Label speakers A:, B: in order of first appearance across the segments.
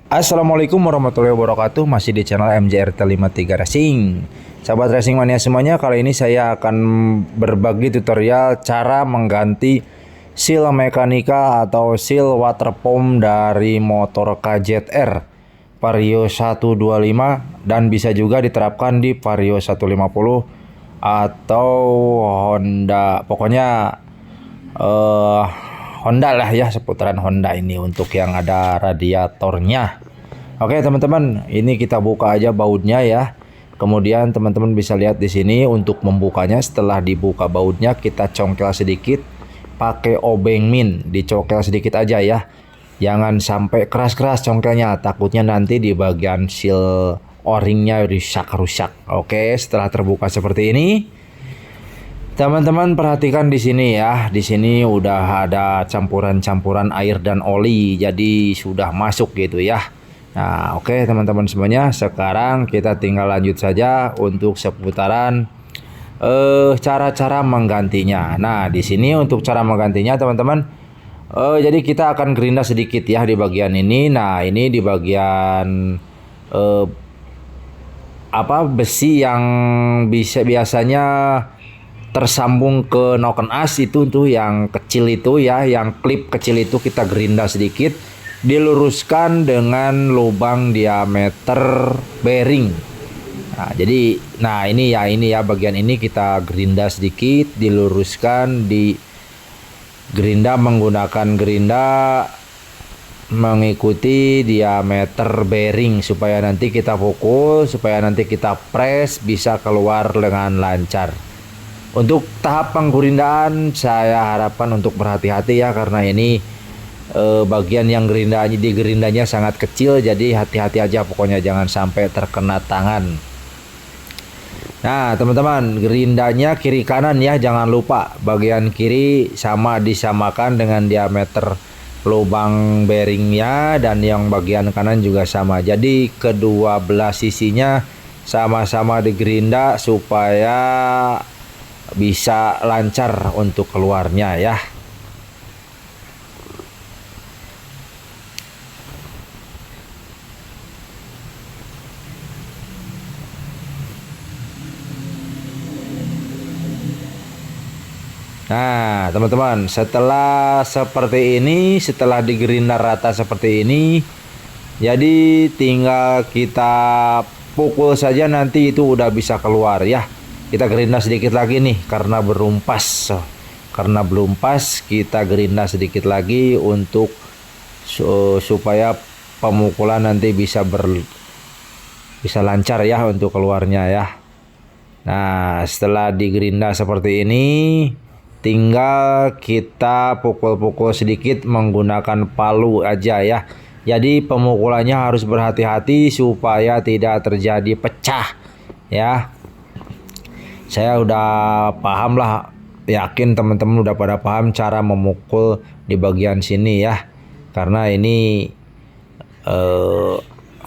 A: Assalamualaikum warahmatullahi wabarakatuh. Masih di channel MJRT53 Racing. Sahabat racing mania semuanya, kali ini saya akan berbagi tutorial cara mengganti seal mekanika atau seal water pump dari motor KZR Vario 125 dan bisa juga diterapkan di Vario 150 atau Honda. Pokoknya Honda lah ya, seputaran Honda ini untuk yang ada radiatornya. Oke teman-teman, ini kita buka aja bautnya ya. Kemudian teman-teman bisa lihat di sini untuk membukanya. Setelah dibuka bautnya, kita congkel sedikit pakai obeng min, dicongkel sedikit aja ya. Jangan sampai keras-keras congkelnya, takutnya nanti di bagian seal o-ringnya rusak. Oke, setelah terbuka seperti ini, teman-teman perhatikan di sini ya. Di sini udah ada campuran-campuran air dan oli, jadi sudah masuk gitu ya. Nah, oke teman-teman semuanya, sekarang kita tinggal lanjut saja untuk seputaran cara-cara menggantinya. Nah, di sini untuk cara menggantinya teman-teman, jadi kita akan gerinda sedikit ya di bagian ini. Nah, ini di bagian besi yang biasanya tersambung ke noken as itu tuh yang kecil itu ya, yang klip kecil itu kita gerinda sedikit, diluruskan dengan lubang diameter bearing. Nah, jadi ini ya bagian ini kita gerinda sedikit, diluruskan, di gerinda menggunakan gerinda mengikuti diameter bearing supaya nanti kita pukul, supaya nanti kita press bisa keluar dengan lancar. Untuk tahap penggerindaan saya harapkan untuk berhati-hati ya, karena ini bagian yang gerindanya sangat kecil, jadi hati-hati aja pokoknya, jangan sampai terkena tangan. Nah teman-teman, gerindanya kiri kanan ya, jangan lupa bagian kiri disamakan dengan diameter lubang bearingnya, dan yang bagian kanan juga sama. Jadi kedua belah sisinya sama-sama digerinda supaya bisa lancar untuk keluarnya ya. Nah teman-teman, setelah seperti ini, setelah digerinda rata seperti ini, jadi tinggal kita pukul saja, nanti itu udah bisa keluar ya. Kita gerinda sedikit lagi nih karena berumpas. Karena belum pas, kita gerinda sedikit lagi untuk supaya pemukulan nanti bisa lancar ya untuk keluarnya ya. Nah, setelah digerinda seperti ini, tinggal kita pukul-pukul sedikit menggunakan palu aja ya. Jadi pemukulannya harus berhati-hati supaya tidak terjadi pecah ya. Saya udah paham lah, yakin teman-teman udah pada paham cara memukul di bagian sini ya. Karena ini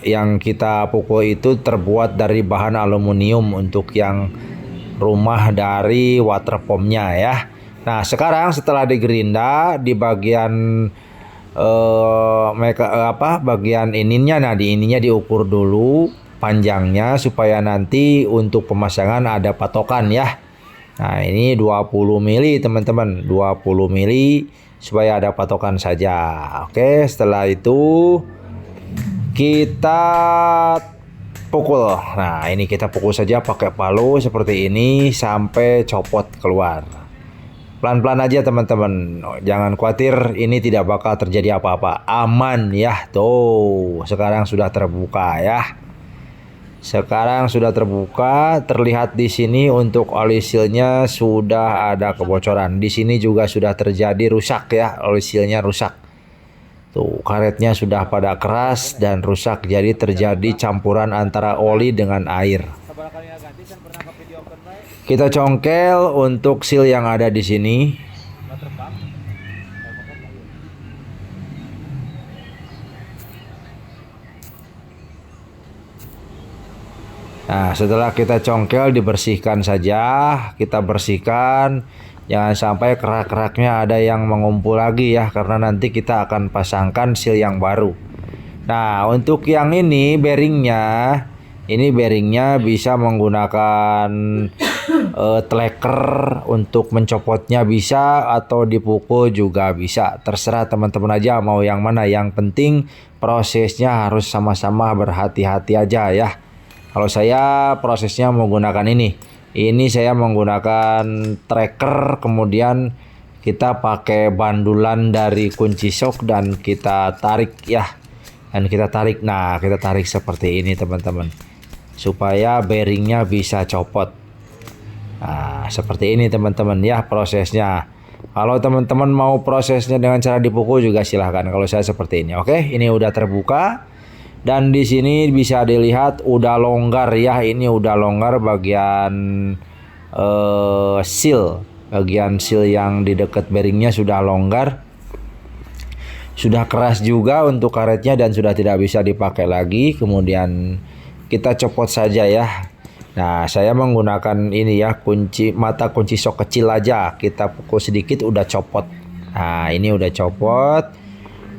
A: yang kita pukul itu terbuat dari bahan aluminium untuk yang rumah dari water pumpnya ya. Nah sekarang setelah digerinda di bagian bagian ininya, nah di ininya diukur dulu panjangnya supaya nanti untuk pemasangan ada patokan ya. Nah ini 20 mili teman-teman, 20 mili supaya ada patokan saja. Oke, setelah itu kita pukul. Nah ini kita pukul saja pakai palu seperti ini sampai copot keluar. Pelan-pelan aja teman-teman, jangan khawatir, ini tidak bakal terjadi apa-apa, aman ya. Tuh sekarang sudah terbuka ya. Sekarang sudah terbuka, terlihat di sini untuk oli sealnya sudah ada kebocoran. Di sini juga sudah terjadi rusak ya, oli sealnya rusak. Tuh karetnya sudah pada keras dan rusak, jadi terjadi campuran antara oli dengan air. Kita congkel untuk seal yang ada di sini. Nah setelah kita congkel, dibersihkan saja, kita bersihkan, jangan sampai kerak-keraknya ada yang mengumpul lagi ya, karena nanti kita akan pasangkan seal yang baru. Nah, untuk yang ini bearingnya bisa menggunakan tracker untuk mencopotnya bisa, atau dipukul juga bisa. Terserah teman-teman aja mau yang mana. Yang penting prosesnya harus sama-sama berhati-hati aja ya. Kalau saya prosesnya menggunakan ini. Ini saya menggunakan tracker, kemudian kita pakai bandulan dari kunci sok dan kita tarik ya. Dan kita tarik. Nah, kita tarik seperti ini teman-teman, supaya bearingnya bisa copot. Nah, seperti ini teman-teman ya prosesnya. Kalau teman-teman mau prosesnya dengan cara dipukul juga silahkan. Kalau saya seperti ini. Oke, ini udah terbuka. Dan di sini bisa dilihat udah longgar ya. Ini udah longgar bagian seal. Bagian seal yang di dekat bearingnya sudah longgar. Sudah keras juga untuk karetnya dan sudah tidak bisa dipakai lagi. Kemudian kita copot saja ya. Nah, saya menggunakan ini ya, mata kunci sok kecil aja. Kita pukul sedikit udah copot. Nah, ini udah copot.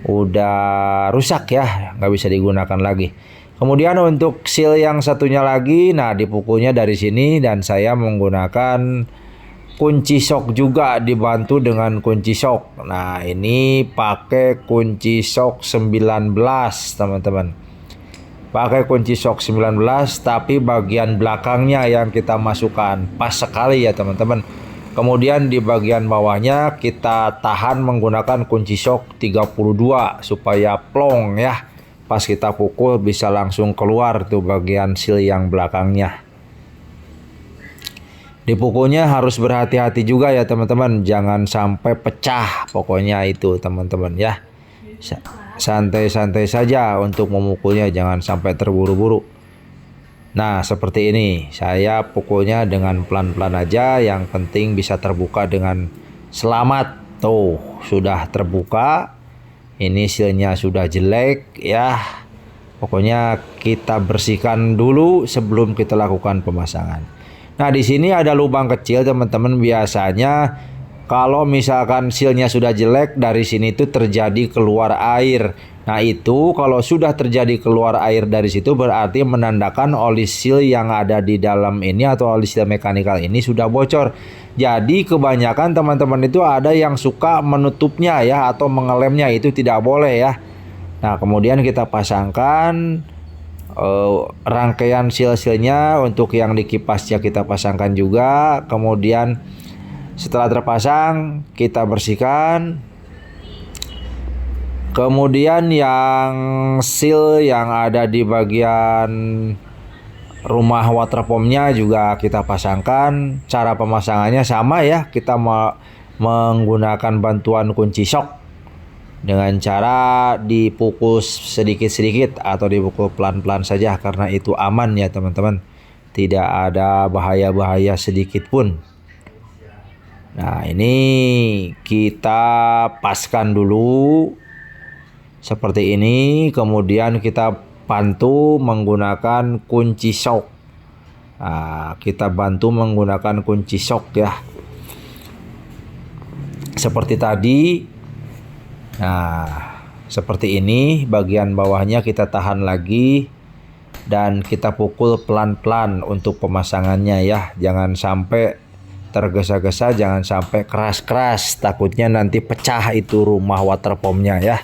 A: Udah rusak ya, nggak bisa digunakan lagi. Kemudian untuk seal yang satunya lagi, nah dipukulnya dari sini dan saya menggunakan kunci sok juga dibantu dengan kunci sok. Nah, ini pakai kunci sok 19 teman-teman. Pakai kunci sok 19 tapi bagian belakangnya yang kita masukkan. Pas sekali ya teman-teman. Kemudian di bagian bawahnya kita tahan menggunakan kunci sok 32 supaya plong ya. Pas kita pukul bisa langsung keluar tuh bagian seal yang belakangnya. Dipukulnya harus berhati-hati juga ya teman-teman. Jangan sampai pecah pokoknya itu teman-teman ya. Santai-santai saja untuk memukulnya, jangan sampai terburu-buru. Nah, seperti ini. Saya pukulnya dengan pelan-pelan aja. Yang penting bisa terbuka dengan selamat. Tuh, sudah terbuka. Ini sealnya sudah jelek ya. Pokoknya kita bersihkan dulu sebelum kita lakukan pemasangan. Nah, di sini ada lubang kecil teman-teman. Biasanya kalau misalkan sealnya sudah jelek, dari sini tuh terjadi keluar air. Nah, itu kalau sudah terjadi keluar air dari situ berarti menandakan oli seal yang ada di dalam ini atau oli seal mekanikal ini sudah bocor. Jadi kebanyakan teman-teman itu ada yang suka menutupnya ya atau mengelemnya, itu tidak boleh ya. Nah, kemudian kita pasangkan rangkaian seal-sealnya. Untuk yang di kipasnya kita pasangkan juga. Kemudian setelah terpasang kita bersihkan. Kemudian yang seal yang ada di bagian rumah water pumpnya juga kita pasangkan. Cara pemasangannya sama ya. Kita menggunakan bantuan kunci shock dengan cara dipukul sedikit-sedikit atau dipukul pelan-pelan saja, karena itu aman ya teman-teman. Tidak ada bahaya-bahaya sedikit pun. Nah, ini kita paskan dulu seperti ini. Kemudian kita bantu menggunakan kunci shock. Nah, kita bantu menggunakan kunci shock ya. Seperti tadi. Nah, seperti ini. Bagian bawahnya kita tahan lagi. Dan kita pukul pelan-pelan untuk pemasangannya ya. Jangan sampai tergesa-gesa, jangan sampai keras-keras. Takutnya nanti pecah itu rumah water pumpnya ya.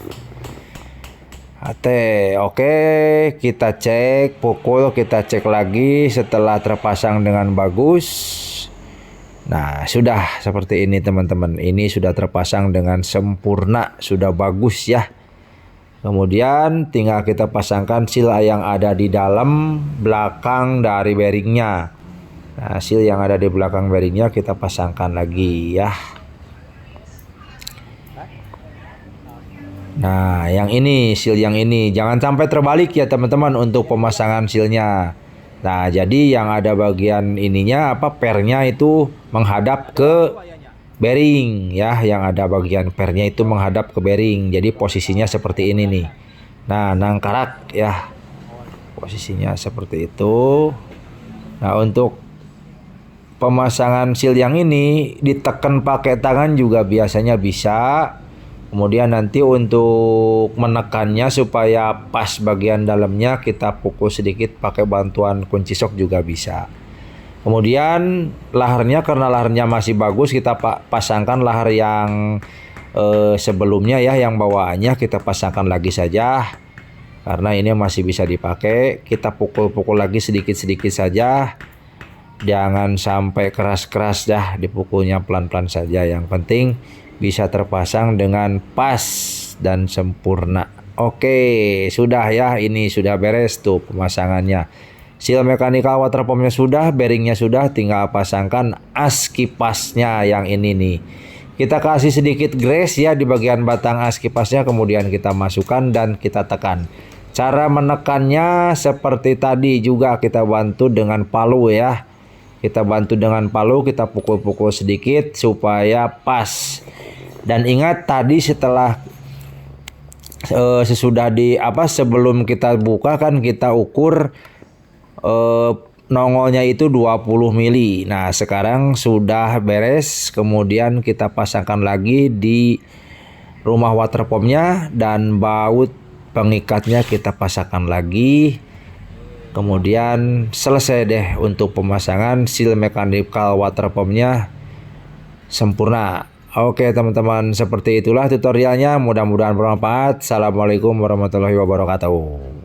A: Oke, kita cek, pukul, kita cek lagi setelah terpasang dengan bagus. Nah, sudah seperti ini teman-teman. Ini sudah terpasang dengan sempurna, sudah bagus ya. Kemudian tinggal kita pasangkan seal yang ada di dalam belakang dari bearingnya. Nah, seal yang ada di belakang bearingnya kita pasangkan lagi ya. Nah, yang ini, seal yang ini jangan sampai terbalik ya teman-teman untuk pemasangan sealnya. Nah, jadi yang ada bagian ininya pernya itu menghadap ke bearing ya, yang ada bagian pernya itu menghadap ke bearing. Jadi posisinya seperti ini nih. Nah, nangkarak ya. Posisinya seperti itu. Nah, untuk pemasangan seal yang ini ditekan pakai tangan juga biasanya bisa. Kemudian nanti untuk menekannya supaya pas bagian dalamnya kita pukul sedikit pakai bantuan kunci sok juga bisa. Kemudian laharnya, karena laharnya masih bagus, kita pasangkan lahar yang sebelumnya ya, yang bawaannya kita pasangkan lagi saja. Karena ini masih bisa dipakai, kita pukul-pukul lagi sedikit-sedikit saja. Jangan sampai keras-keras dah, dipukulnya pelan-pelan saja. Yang penting bisa terpasang dengan pas dan sempurna. Oke, sudah ya, ini sudah beres tuh pemasangannya. Seal mechanical water pumpnya sudah, bearingnya sudah, tinggal pasangkan as kipasnya yang ini nih. Kita kasih sedikit grease ya di bagian batang as kipasnya, kemudian kita masukkan dan kita tekan. Cara menekannya seperti tadi juga, kita bantu dengan palu ya. Kita bantu dengan palu, kita pukul-pukul sedikit supaya pas. Dan ingat tadi setelah sesudah sebelum kita buka kan kita ukur nongolnya itu 20 mili. Nah, sekarang sudah beres, kemudian kita pasangkan lagi di rumah water pumpnya dan baut pengikatnya kita pasangkan lagi. Kemudian selesai deh untuk pemasangan seal mechanical water pumpnya sempurna. Oke teman-teman, seperti itulah tutorialnya. Mudah-mudahan bermanfaat. Assalamualaikum warahmatullahi wabarakatuh.